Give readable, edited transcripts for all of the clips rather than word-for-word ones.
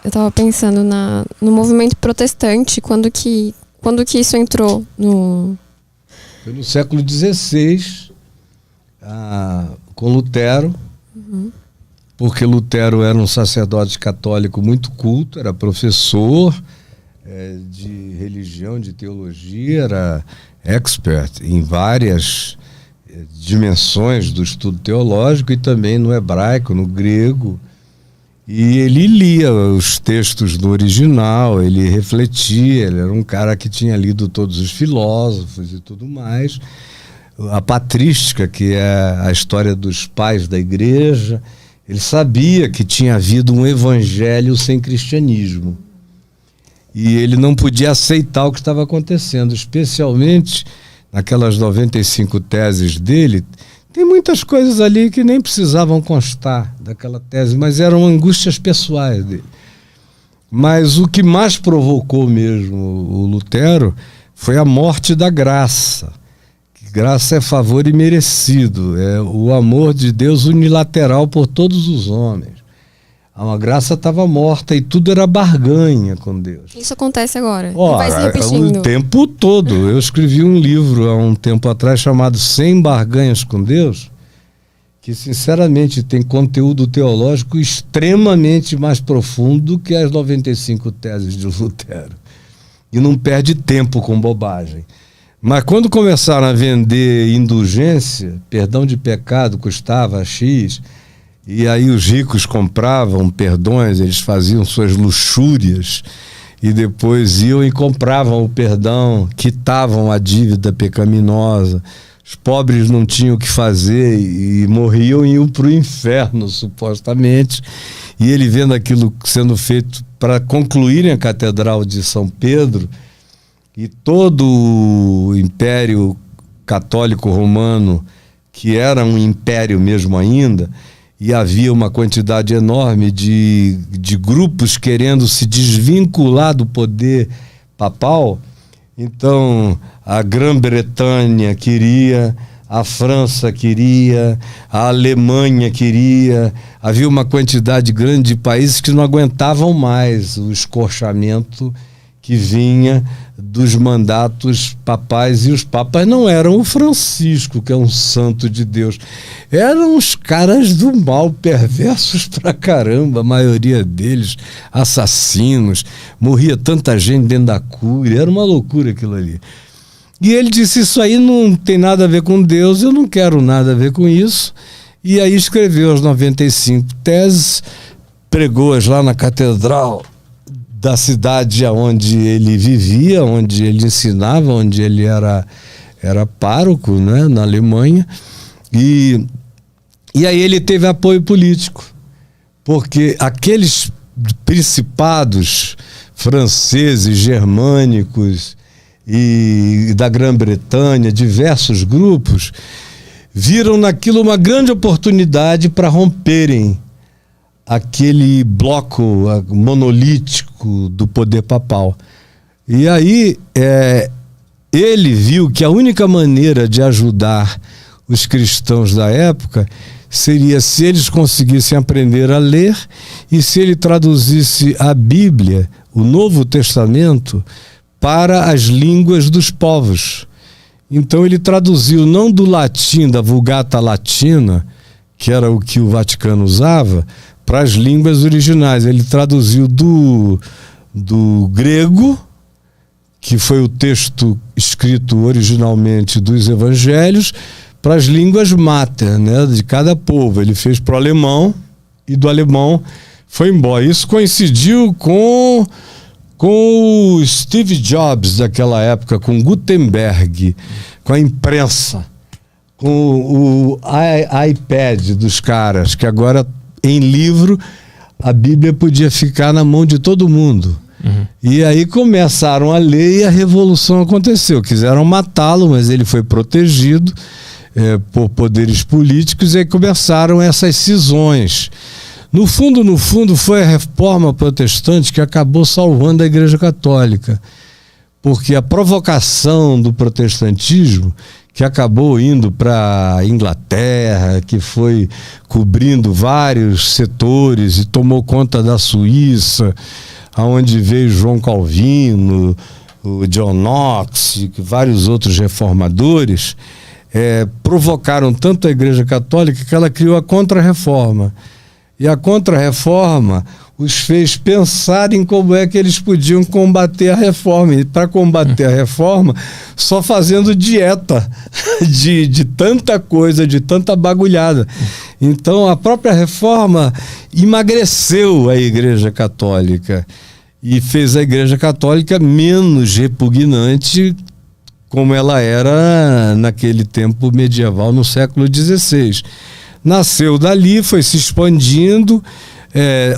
eu tava pensando no movimento protestante, quando que isso entrou no... Foi no século XVI, com Lutero, porque Lutero era um sacerdote católico muito culto, era professor de religião, de teologia, era expert em várias dimensões do estudo teológico e também no hebraico, no grego. E ele lia os textos no original, ele refletia, ele era um cara que tinha lido todos os filósofos e tudo mais. A patrística, que é a história dos pais da igreja, ele sabia que tinha havido um evangelho sem cristianismo. E ele não podia aceitar o que estava acontecendo, especialmente naquelas 95 teses dele. Tem muitas coisas ali que nem precisavam constar daquela tese, mas eram angústias pessoais dele. Mas o que mais provocou mesmo o Lutero foi a morte da graça. Graça é favor imerecido, é o amor de Deus unilateral por todos os homens. A graça estava morta e tudo era barganha com Deus. Isso acontece agora. Vai se repetindo. O tempo todo. Eu escrevi um livro há um tempo atrás chamado 100 Barganhas com Deus, que sinceramente tem conteúdo teológico extremamente mais profundo do que as 95 teses de Lutero. E não perde tempo com bobagem. Mas quando começaram a vender indulgência, perdão de pecado custava X, e aí os ricos compravam perdões, eles faziam suas luxúrias e depois iam e compravam o perdão, quitavam a dívida pecaminosa. Os pobres não tinham o que fazer e morriam e iam para o inferno, supostamente. E ele vendo aquilo sendo feito para concluírem a Catedral de São Pedro, e todo o Império Católico Romano, que era um império mesmo ainda, e havia uma quantidade enorme de grupos querendo se desvincular do poder papal. Então, a Grã-Bretanha queria, a França queria, a Alemanha queria. Havia uma quantidade grande de países que não aguentavam mais o escorchamento que vinha dos mandatos papais, e os papas não eram o Francisco, que é um santo de Deus, eram os caras do mal, perversos pra caramba, a maioria deles, assassinos, morria tanta gente dentro da cúria, era uma loucura aquilo ali. E ele disse, isso aí não tem nada a ver com Deus, eu não quero nada a ver com isso, e aí escreveu as 95 teses, pregou-as lá na catedral da cidade onde ele vivia, onde ele ensinava, onde ele era pároco, né, na Alemanha. E aí ele teve apoio político, porque aqueles principados franceses, germânicos e da Grã-Bretanha, diversos grupos, viram naquilo uma grande oportunidade para romperem aquele bloco monolítico do poder papal. E aí ele viu que a única maneira de ajudar os cristãos da época seria se eles conseguissem aprender a ler e se ele traduzisse a Bíblia, o Novo Testamento, para as línguas dos povos. Então ele traduziu não do latim, da Vulgata Latina, que era o que o Vaticano usava, para as línguas originais. Ele traduziu do grego, que foi o texto escrito originalmente dos evangelhos, para as línguas mater, né, de cada povo. Ele fez para o alemão e do alemão foi embora. Isso coincidiu com o Steve Jobs daquela época, com Gutenberg, com a imprensa, com o iPad dos caras, que agora em livro a Bíblia podia ficar na mão de todo mundo. E aí começaram a ler e a revolução aconteceu. Quiseram matá-lo, mas ele foi protegido por poderes políticos, e aí começaram essas cisões. No fundo, foi a reforma protestante que acabou salvando a Igreja Católica, porque a provocação do protestantismo, que acabou indo para a Inglaterra, que foi cobrindo vários setores e tomou conta da Suíça, aonde veio João Calvino, o John Knox e vários outros reformadores, provocaram tanto a Igreja Católica que ela criou a Contra-Reforma. E a Contra-Reforma os fez pensar em como é que eles podiam combater a reforma. E para combater a reforma, só fazendo dieta de tanta coisa, de tanta bagulhada. Então, a própria reforma emagreceu a Igreja Católica e fez a Igreja Católica menos repugnante, como ela era naquele tempo medieval, no século XVI. Nasceu dali, foi se expandindo.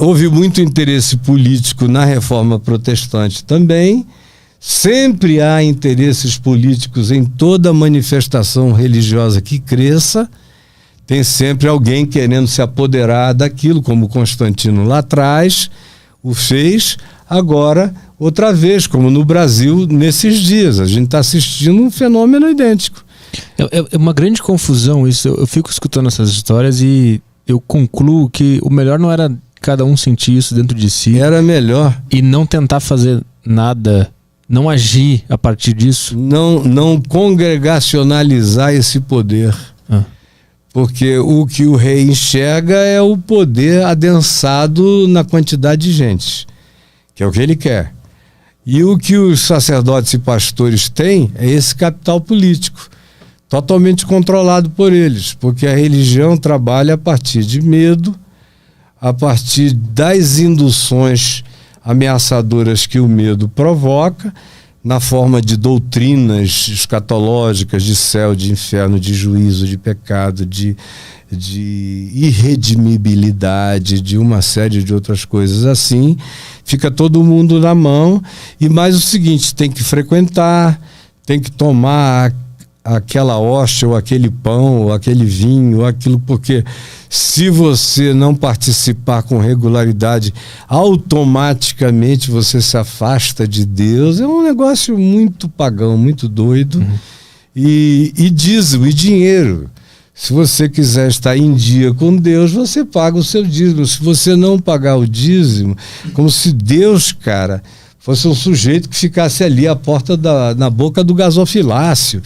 Houve muito interesse político na reforma protestante também. Sempre há interesses políticos em toda manifestação religiosa que cresça. Tem sempre alguém querendo se apoderar daquilo, como Constantino lá atrás o fez. Agora, outra vez, como no Brasil, nesses dias, a gente está assistindo um fenômeno idêntico. É uma grande confusão isso. Eu fico escutando essas histórias e eu concluo que o melhor não era cada um sentir isso dentro de si. Era melhor. E não tentar fazer nada, não agir a partir disso. Não congregacionalizar esse poder. Porque o que o rei enxerga é o poder adensado na quantidade de gente, que é o que ele quer. E o que os sacerdotes e pastores têm é esse capital político, totalmente controlado por eles, porque a religião trabalha a partir de medo, a partir das induções ameaçadoras que o medo provoca, na forma de doutrinas escatológicas de céu, de inferno, de juízo, de pecado, de irredimibilidade, de uma série de outras coisas assim. Fica todo mundo na mão. E mais o seguinte, tem que frequentar, tem que tomar aquela hóstia, ou aquele pão, ou aquele vinho, ou aquilo, porque se você não participar com regularidade, automaticamente você se afasta de Deus. É um negócio muito pagão, muito doido. E dízimo, e dinheiro. Se você quiser estar em dia com Deus, você paga o seu dízimo. Se você não pagar o dízimo, como se Deus, cara, fosse um sujeito que ficasse ali à porta na boca do gasofilácio,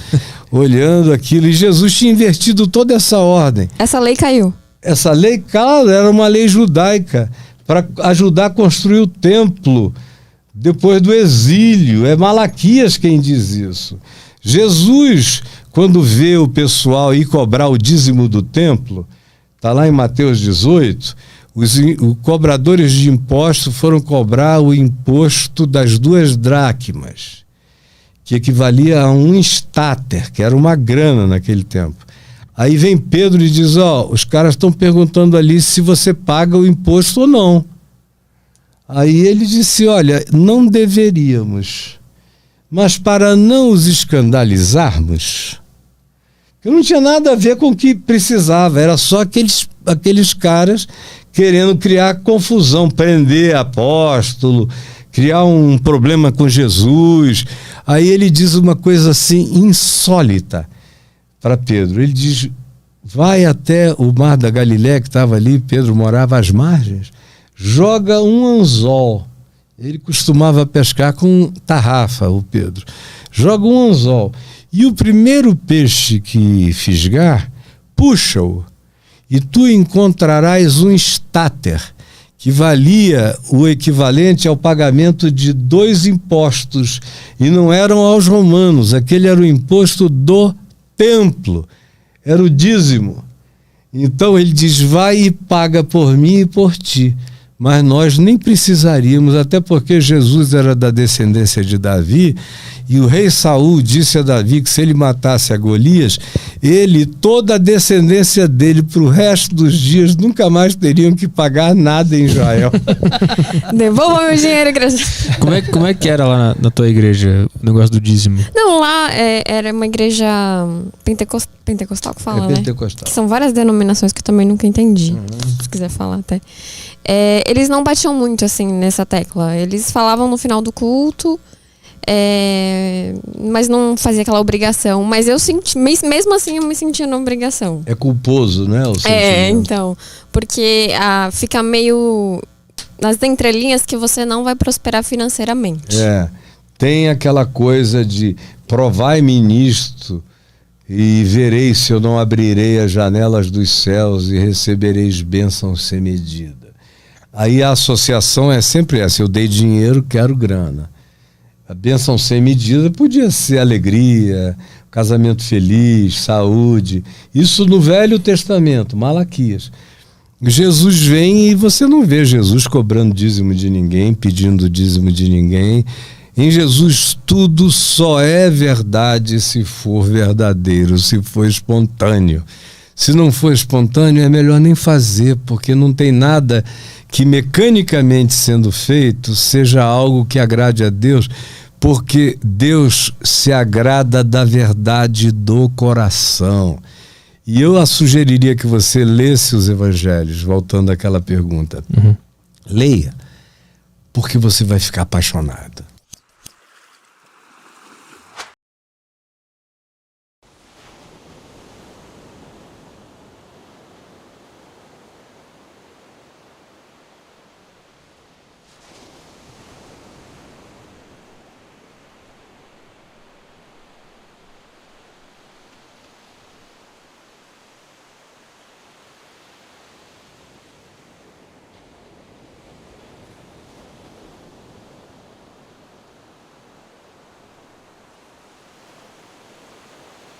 olhando aquilo. E Jesus tinha invertido toda essa ordem. Essa lei caiu. Essa lei, claro, era uma lei judaica para ajudar a construir o templo depois do exílio. É Malaquias quem diz isso. Jesus, quando vê o pessoal ir cobrar o dízimo do templo, está lá em Mateus 18, os cobradores de impostos foram cobrar o imposto das 2 dracmas, que equivalia a um estáter, que era uma grana naquele tempo. Aí vem Pedro e diz, os caras estão perguntando ali se você paga o imposto ou não. Aí ele disse, olha, não deveríamos, mas para não os escandalizarmos, que não tinha nada a ver com o que precisava, era só aqueles caras querendo criar confusão, prender apóstolo, criar um problema com Jesus. Aí ele diz uma coisa assim insólita para Pedro. Ele diz, vai até o mar da Galileia, que estava ali, Pedro morava às margens, joga um anzol. Ele costumava pescar com tarrafa, o Pedro. Joga um anzol. E o primeiro peixe que fisgar, puxa-o. E tu encontrarás um estáter, que valia o equivalente ao pagamento de 2 impostos. E não eram aos romanos, aquele era o imposto do templo, era o dízimo. Então ele diz, vai e paga por mim e por ti. Mas nós nem precisaríamos, até porque Jesus era da descendência de Davi, e o rei Saul disse a Davi que se ele matasse a Golias, ele, toda a descendência dele, para o resto dos dias, nunca mais teriam que pagar nada em Israel. Devolva meu dinheiro, igreja. Como é que era lá na tua igreja, o negócio do dízimo? Não, lá era uma igreja pentecostal que fala, né? Pentecostal. Que são várias denominações que eu também nunca entendi, se quiser falar até. Eles não batiam muito assim nessa tecla. Eles falavam no final do culto mas não fazia aquela obrigação. Mas eu senti, mesmo assim eu me sentia na obrigação. É culposo, né? O sentimento. Então. Porque fica meio nas entrelinhas que você não vai prosperar financeiramente. Tem aquela coisa de provai-me nisto e vereis se eu não abrirei as janelas dos céus e recebereis bênçãos sem medida. Aí a associação é sempre essa: eu dei dinheiro, quero grana. A bênção sem medida podia ser alegria, casamento feliz, saúde. Isso no Velho Testamento, Malaquias. Jesus vem e você não vê Jesus cobrando dízimo de ninguém, pedindo dízimo de ninguém. Em Jesus tudo só é verdade se for verdadeiro, se for espontâneo. Se não for espontâneo, é melhor nem fazer, porque não tem nada que mecanicamente sendo feito seja algo que agrade a Deus, porque Deus se agrada da verdade do coração. E eu sugeriria que você lesse os evangelhos, voltando àquela pergunta. Leia, porque você vai ficar apaixonado.